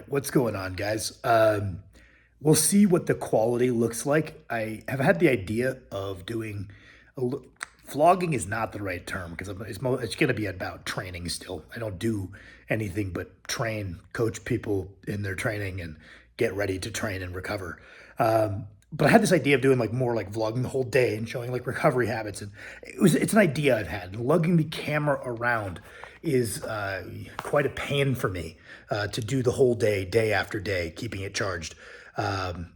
What's going on, guys? We'll see what the quality looks like. I have had the idea of doing a l- vlogging is not the right term because it's going to be about training still. I don't do anything but train, coach people in their training, and get ready to train and recover. But I had this idea of doing like more like vlogging the whole day and showing like recovery habits, and it's an idea I've had. Lugging the camera around is quite a pain for me to do the whole day, day after day, keeping it charged. Um,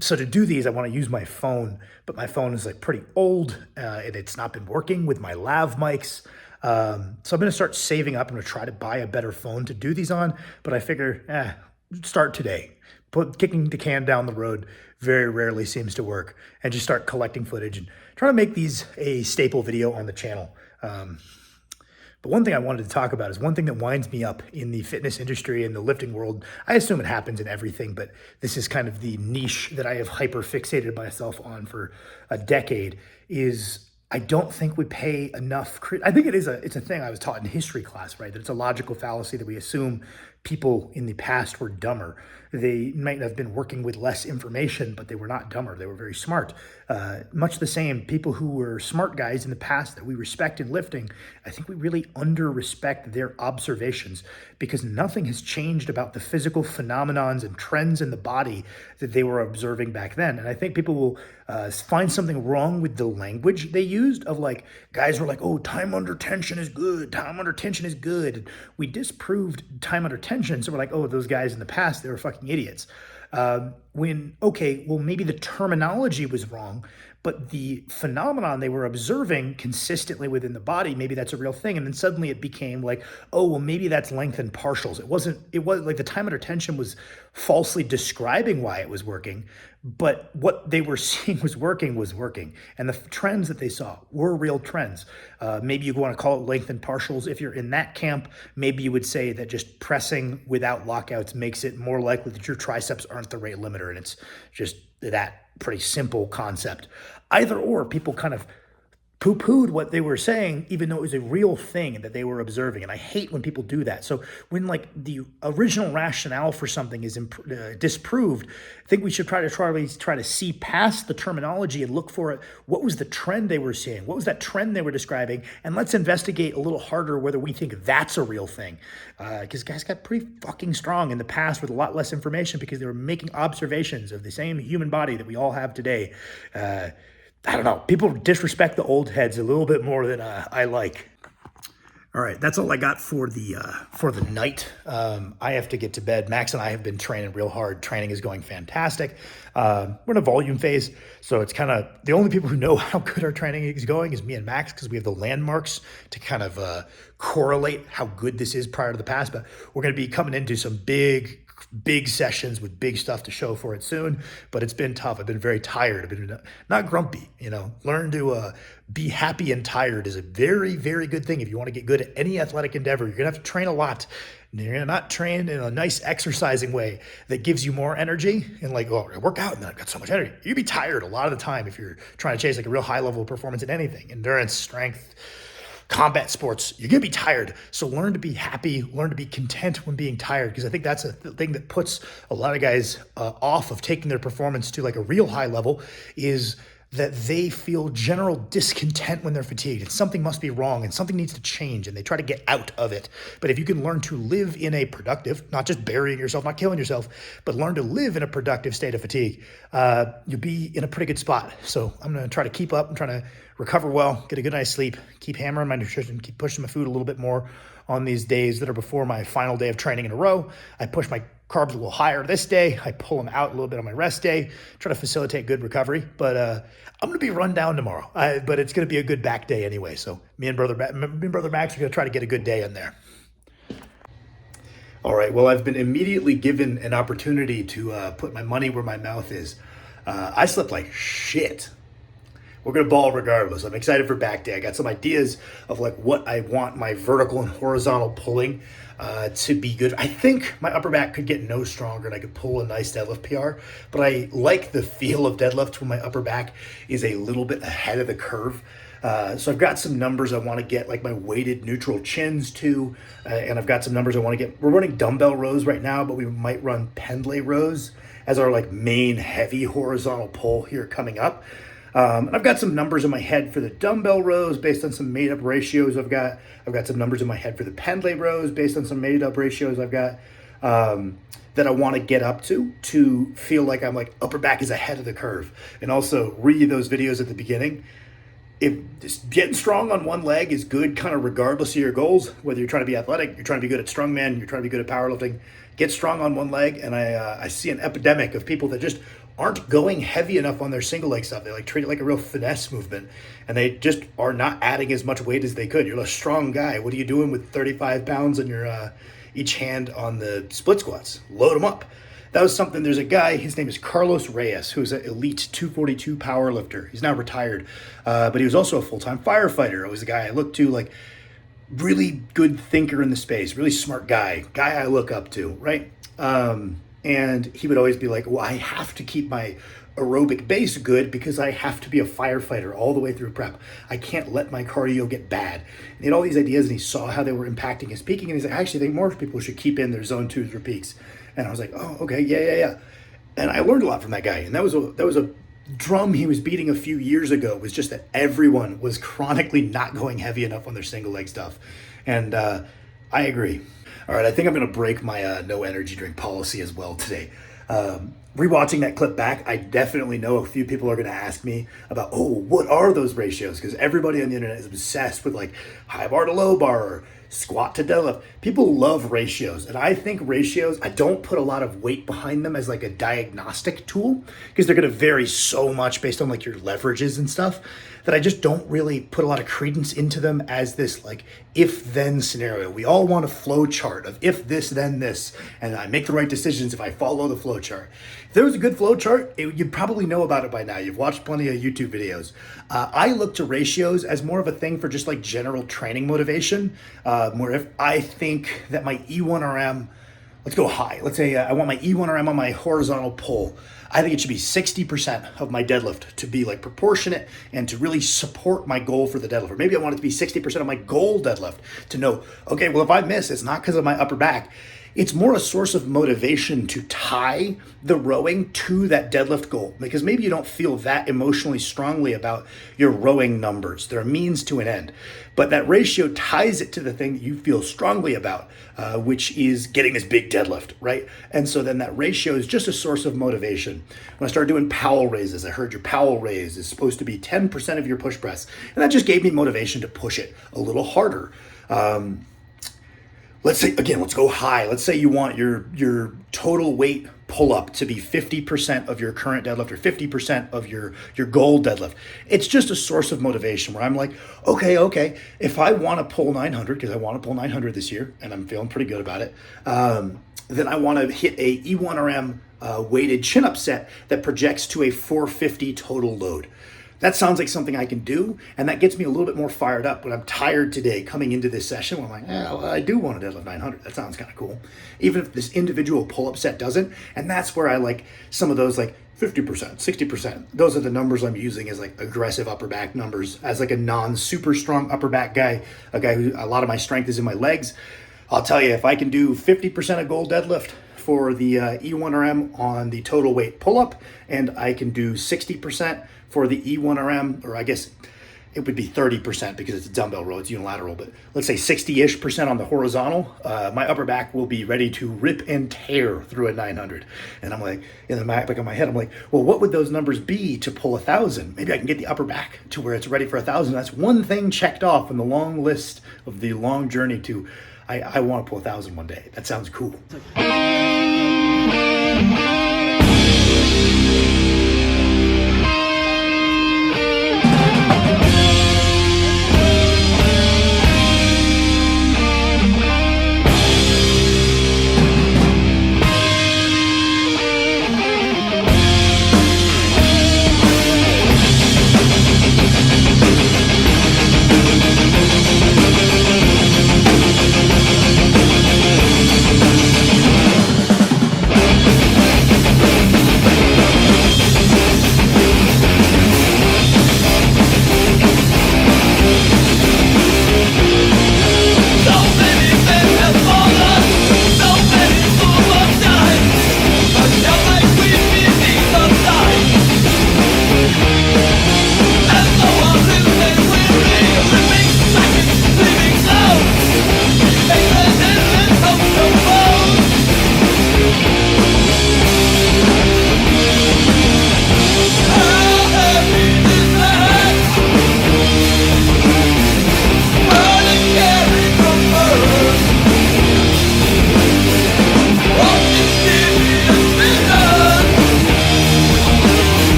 so to do these, I want to use my phone, but my phone is like pretty old and it's not been working with my lav mics. So I'm going to start saving up. I'm going to try to buy a better phone to do these on, but I figure, start today. Kicking the can down the road very rarely seems to work, and just start collecting footage and trying to make these a staple video on the channel. But one thing I wanted to talk about is one thing that winds me up in the fitness industry and the lifting world. I assume it happens in everything, but this is kind of the niche that I have hyper fixated myself on for a decade. Is I don't think we pay enough. I think it's a thing I was taught in history class, right? That it's a logical fallacy that we assume people in the past were dumber. They might have been working with less information, but they were not dumber. They were very smart. Much the same, people who were smart guys in the past that we respect in lifting, I think we really under-respect their observations because nothing has changed about the physical phenomenons and trends in the body that they were observing back then. And I think people will find something wrong with the language they used of like, guys were like, oh, time under tension is good. Time under tension is good. And we disproved time under tension. So we're like, oh, those guys in the past, they were fucking idiots. Okay, well, maybe the terminology was wrong, but the phenomenon they were observing consistently within the body, maybe that's a real thing. And then suddenly it became like, oh, well, maybe that's lengthened partials. It was like the time under tension was falsely describing why it was working, but what they were seeing was working. And the trends that they saw were real trends. Maybe you want to call it lengthened partials. If you're in that camp, maybe you would say that just pressing without lockouts makes it more likely that your triceps aren't the rate limiter. And it's just that pretty simple concept. Either or, people kind of poo-pooed what they were saying, even though it was a real thing that they were observing. And I hate when people do that. So when like the original rationale for something is disproved, I think we should try to see past the terminology and look for it. What was the trend they were seeing? What was that trend they were describing? And let's investigate a little harder whether we think that's a real thing. Because guys got pretty fucking strong in the past with a lot less information because they were making observations of the same human body that we all have today. I don't know. People disrespect the old heads a little bit more than I like. All right, that's all I got for the night. I have to get to bed. Max and I have been training real hard. Training is going fantastic. We're in a volume phase, so it's kind of the only people who know how good our training is going is me and Max because we have the landmarks to kind of correlate how good this is prior to the past. But we're going to be coming into some big sessions with big stuff to show for it soon, but it's been tough. I've been very tired. I've been not grumpy, learn to be happy and tired is a very, very good thing. If you want to get good at any athletic endeavor, you're going to have to train a lot. And you're going to not train in a nice exercising way that gives you more energy and like, oh, I work out and then I've got so much energy. You'd be tired a lot of the time if you're trying to chase like a real high level of performance in anything, endurance, strength, combat sports. You're going to be tired. So learn to be happy, learn to be content when being tired, because I think that's a thing that puts a lot of guys off of taking their performance to like a real high level is that they feel general discontent when they're fatigued and something must be wrong and something needs to change and they try to get out of it. But if you can learn to live in a productive, not just burying yourself, not killing yourself, but learn to live in a productive state of fatigue, you'll be in a pretty good spot. So I'm going to try to keep up. I'm trying to recover well, get a good night's sleep, keep hammering my nutrition, keep pushing my food a little bit more on these days that are before my final day of training in a row. I push my carbs a little higher this day. I pull them out a little bit on my rest day, try to facilitate good recovery. But I'm going to be run down tomorrow, but it's going to be a good back day anyway. So me and brother Max are going to try to get a good day in there. All right, well, I've been immediately given an opportunity to put my money where my mouth is. I slept like shit. We're going to ball regardless. I'm excited for back day. I got some ideas of like what I want my vertical and horizontal pulling to be good. I think my upper back could get no stronger and I could pull a nice deadlift PR, but I like the feel of deadlift when my upper back is a little bit ahead of the curve. So I've got some numbers I want to get like my weighted neutral chins to, and I've got some numbers I want to get. We're running dumbbell rows right now, but we might run pendlay rows as our like main heavy horizontal pull here coming up. And I've got some numbers in my head for the dumbbell rows based on some made up ratios I've got. I've got some numbers in my head for the pendlay rows based on some made up ratios I've got, that I want to get up to feel like I'm like upper back is ahead of the curve. And also read those videos at the beginning. If just getting strong on one leg is good kind of regardless of your goals, whether you're trying to be athletic, you're trying to be good at strongman, you're trying to be good at powerlifting, get strong on one leg. And I see an epidemic of people that just aren't going heavy enough on their single leg stuff. They like treat it like a real finesse movement, and they just are not adding as much weight as they could. You're a strong guy. What are you doing with 35 pounds on your each hand on the split squats? Load them up. That was something. There's a guy, his name is Carlos Reyes, who's an elite 242 power lifter. He's now retired, but he was also a full-time firefighter. It was a guy I looked to, like really good thinker in the space, really smart guy I look up to, right? And he would always be like, well, I have to keep my aerobic base good because I have to be a firefighter all the way through prep. I can't let my cardio get bad. And he had all these ideas, and he saw how they were impacting his peaking, and he's like, I actually think more people should keep in their zone 2 through peaks. And I was like, oh, okay, yeah. And I learned a lot from that guy. And that was a drum he was beating a few years ago, was just that everyone was chronically not going heavy enough on their single leg stuff. And I agree. All right, I think I'm going to break my no energy drink policy as well today. Rewatching that clip back, I definitely know a few people are going to ask me about, what are those ratios? Because everybody on the internet is obsessed with like high bar to low bar or squat to deadlift. People love ratios, and I think ratios, I don't put a lot of weight behind them as like a diagnostic tool, because they're going to vary so much based on like your leverages and stuff, that I just don't really put a lot of credence into them as this like if-then scenario. We all want a flow chart of if this, then this, and I make the right decisions if I follow the flow chart. If there was a good flow chart, you'd probably know about it by now. You've watched plenty of YouTube videos. I look to ratios as more of a thing for just like general training motivation. More if I think that my E1RM, let's go high. Let's say I want my E1RM on my horizontal pull. I think it should be 60% of my deadlift to be like proportionate and to really support my goal for the deadlift. Or maybe I want it to be 60% of my goal deadlift to know, okay, well, if I miss, it's not because of my upper back. It's more a source of motivation to tie the rowing to that deadlift goal, because maybe you don't feel that emotionally strongly about your rowing numbers. They're a means to an end. But that ratio ties it to the thing that you feel strongly about, which is getting this big deadlift, right? And so then that ratio is just a source of motivation. When I started doing Powell raises, I heard your Powell raise is supposed to be 10% of your push press. And that just gave me motivation to push it a little harder. Let's say, again, let's go high. Let's say you want your total weight pull-up to be 50% of your current deadlift or 50% of your goal deadlift. It's just a source of motivation where I'm like, okay, if I want to pull 900, because I want to pull 900 this year, and I'm feeling pretty good about it, then I want to hit a E1RM weighted chin-up set that projects to a 450 total load. That sounds like something I can do, and that gets me a little bit more fired up when I'm tired today coming into this session where I'm like, well, I do want to deadlift 900. That sounds kind of cool. Even if this individual pull-up set doesn't, and that's where I like some of those like 50%, 60%. Those are the numbers I'm using as like aggressive upper back numbers, as like a non-super strong upper back guy, a guy who a lot of my strength is in my legs. I'll tell you, if I can do 50% of goal deadlift for the E1RM on the total weight pull-up, and I can do 60% for the E1RM, or I guess it would be 30% because it's a dumbbell row, it's unilateral, but let's say 60-ish% on the horizontal, my upper back will be ready to rip and tear through a 900. And I'm like, in the back of my head, I'm like, well, what would those numbers be to pull 1,000? Maybe I can get the upper back to where it's ready for 1,000. That's one thing checked off in the long list of the long journey to, I want to pull 1,000 one day. That sounds cool.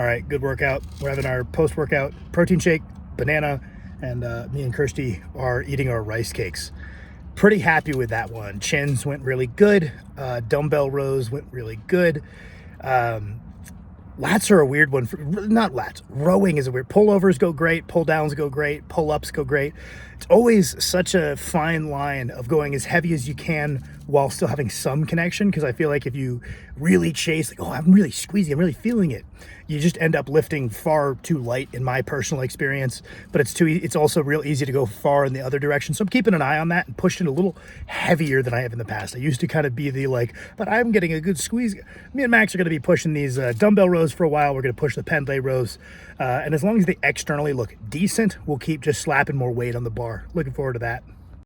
right, good workout. We're having our post-workout protein shake, banana, and me and Kirsty are eating our rice cakes. Pretty happy with that one. Chins went really good. Dumbbell rows went really good. Lats are a weird one. Not lats. Rowing is a weird. Pullovers go great. Pull downs go great. Pull ups go great. It's always such a fine line of going as heavy as you can while still having some connection. Because I feel like if you really chase, like, oh, I'm really squeezing, I'm really feeling it, you just end up lifting far too light in my personal experience. But it's also real easy to go far in the other direction. So I'm keeping an eye on that and pushing it a little heavier than I have in the past. I used to kind of be the like, but I'm getting a good squeeze. Me and Max are going to be pushing these dumbbell rows for a while. We're going to push the pendlay rows. And as long as they externally look decent, we'll keep just slapping more weight on the bar. Looking forward to that.